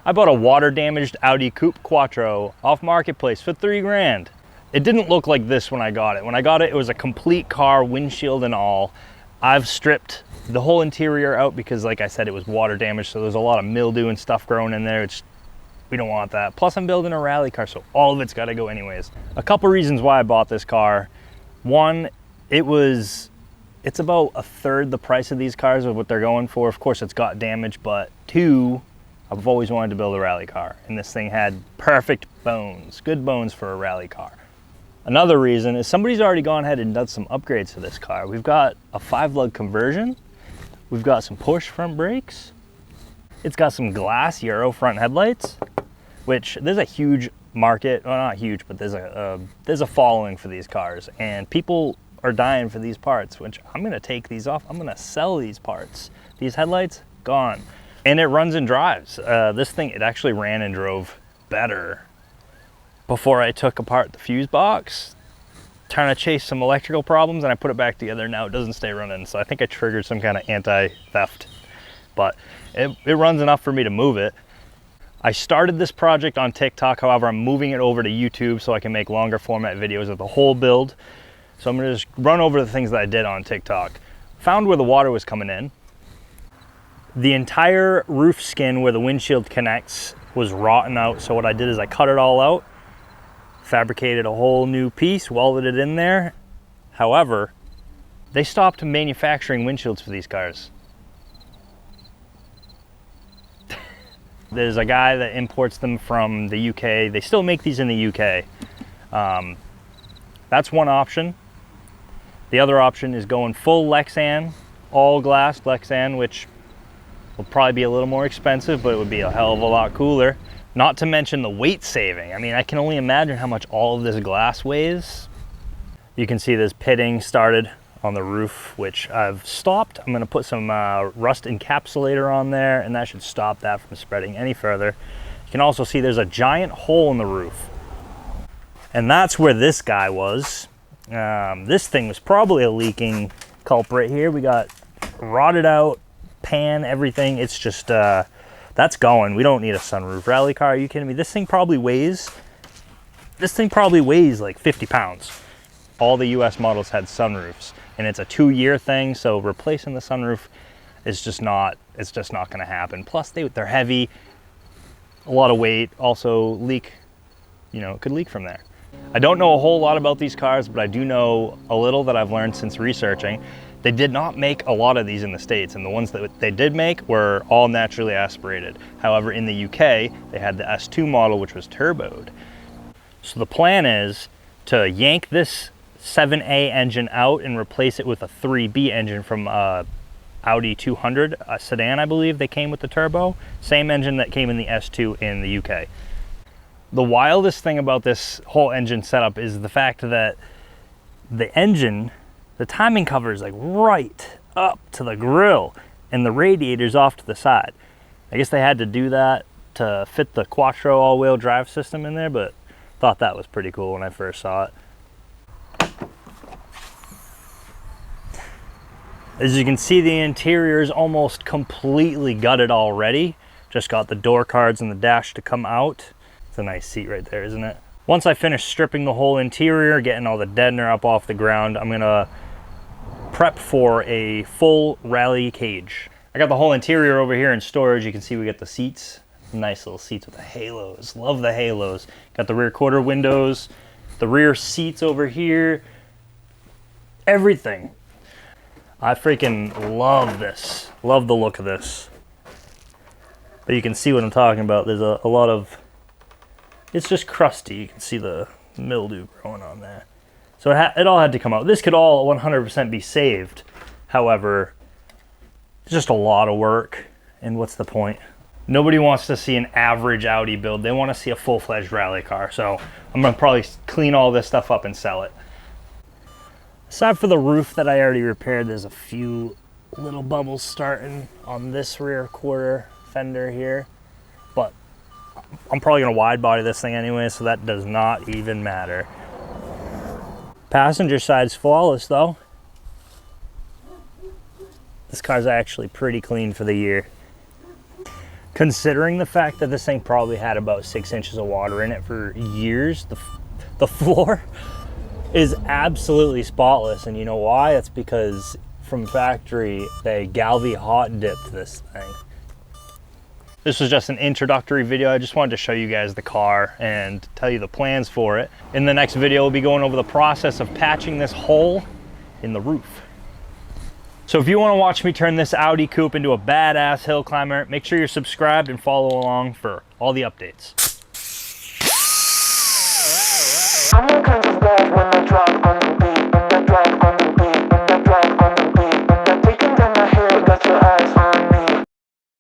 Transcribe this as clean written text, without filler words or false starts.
I bought a water damaged Audi Coupe Quattro off Marketplace for 3 grand. It didn't look like this when I got it. When I got it, it was a complete car, windshield and all. I've stripped the whole interior out because, like I said, it was water damaged, so there's a lot of mildew and stuff growing in there. We don't want that. Plus, I'm building a rally car, so all of it's got to go anyways. A couple reasons why I bought this car. One, it's about a third the price of these cars of what they're going for. Of course, it's got damage, but 2, I've always wanted to build a rally car, and this thing had perfect bones, good bones for a rally car. Another reason is somebody's already gone ahead and done some upgrades to this car. We've got a 5-lug conversion. We've got some push front brakes. It's got some glass Euro front headlights, which there's a huge market, well, not huge, but there's a following for these cars, and people are dying for these parts, which I'm gonna take these off. I'm gonna sell these parts. These headlights, gone. And it runs and drives. This thing, it actually ran and drove better before I took apart the fuse box, trying to chase some electrical problems, and I put it back together. Now it doesn't stay running, so I think I triggered some kind of anti-theft, but it runs enough for me to move it. I started this project on TikTok, however, I'm moving it over to YouTube so I can make longer format videos of the whole build. So I'm gonna just run over the things that I did on TikTok. Found where the water was coming in. The entire roof skin where the windshield connects was rotten out, so what I did is I cut it all out, fabricated a whole new piece, welded it in there. However, they stopped manufacturing windshields for these cars. There's a guy that imports them from the UK. They still make these in the UK. That's one option. The other option is going full Lexan, all glass Lexan, which will probably be a little more expensive, but it would be a hell of a lot cooler. Not to mention the weight saving. I mean, I can only imagine how much all of this glass weighs. You can see this pitting started on the roof, which I've stopped. I'm gonna put some rust encapsulator on there, and that should stop that from spreading any further. You can also see there's a giant hole in the roof. And that's where this guy was. This thing was probably a leaking culprit here. We got rotted out pan, everything. It's just, that's going. We don't need a sunroof. Rally car, are you kidding me? This thing probably weighs like 50 pounds. All the US models had sunroofs, and it's a 2-year thing, so replacing the sunroof is just not, it's just not gonna happen. Plus they're heavy, a lot of weight, also leak, you know, it could leak from there. I don't know a whole lot about these cars, but I do know a little that I've learned since researching. They did not make a lot of these in the States, and the ones that they did make were all naturally aspirated. However, in the UK, they had the S2 model, which was turboed. So the plan is to yank this 7A engine out and replace it with a 3B engine from Audi 200, a sedan, I believe. They came with the turbo. Same engine that came in the S2 in the UK. The wildest thing about this whole engine setup is the fact that the engine, the timing cover is like right up to the grill, and the radiator's off to the side. I guess they had to do that to fit the Quattro all-wheel drive system in there, but thought that was pretty cool when I first saw it. As you can see, the interior is almost completely gutted already. Just got the door cards and the dash to come out. It's a nice seat right there, isn't it? Once I finish stripping the whole interior, getting all the deadener up off the ground, I'm gonna prep for a full rally cage. I got the whole interior over here in storage. You can see we got the seats, nice little seats with the halos. Love the halos. Got the rear quarter windows, the rear seats over here, everything. I freaking love this. Love the look of this. But you can see what I'm talking about. There's a lot of, it's just crusty. You can see the mildew growing on there. So it all had to come out. This could all 100% be saved. However, it's just a lot of work. And what's the point? Nobody wants to see an average Audi build. They want to see a full-fledged rally car. So I'm going to probably clean all this stuff up and sell it. Aside for the roof that I already repaired, there's a few little bubbles starting on this rear quarter fender here. But I'm probably going to wide body this thing anyway, so that does not even matter. Passenger side's flawless though. This car's actually pretty clean for the year. Considering the fact that this thing probably had about 6 inches of water in it for years, the floor is absolutely spotless. And you know why? It's because from factory, they Galvy hot dipped this thing. This was just an introductory video. I just wanted to show you guys the car and tell you the plans for it. In the next video, we'll be going over the process of patching this hole in the roof. So if you want to watch me turn this Audi Coupe into a badass hill climber, make sure you're subscribed and follow along for all the updates.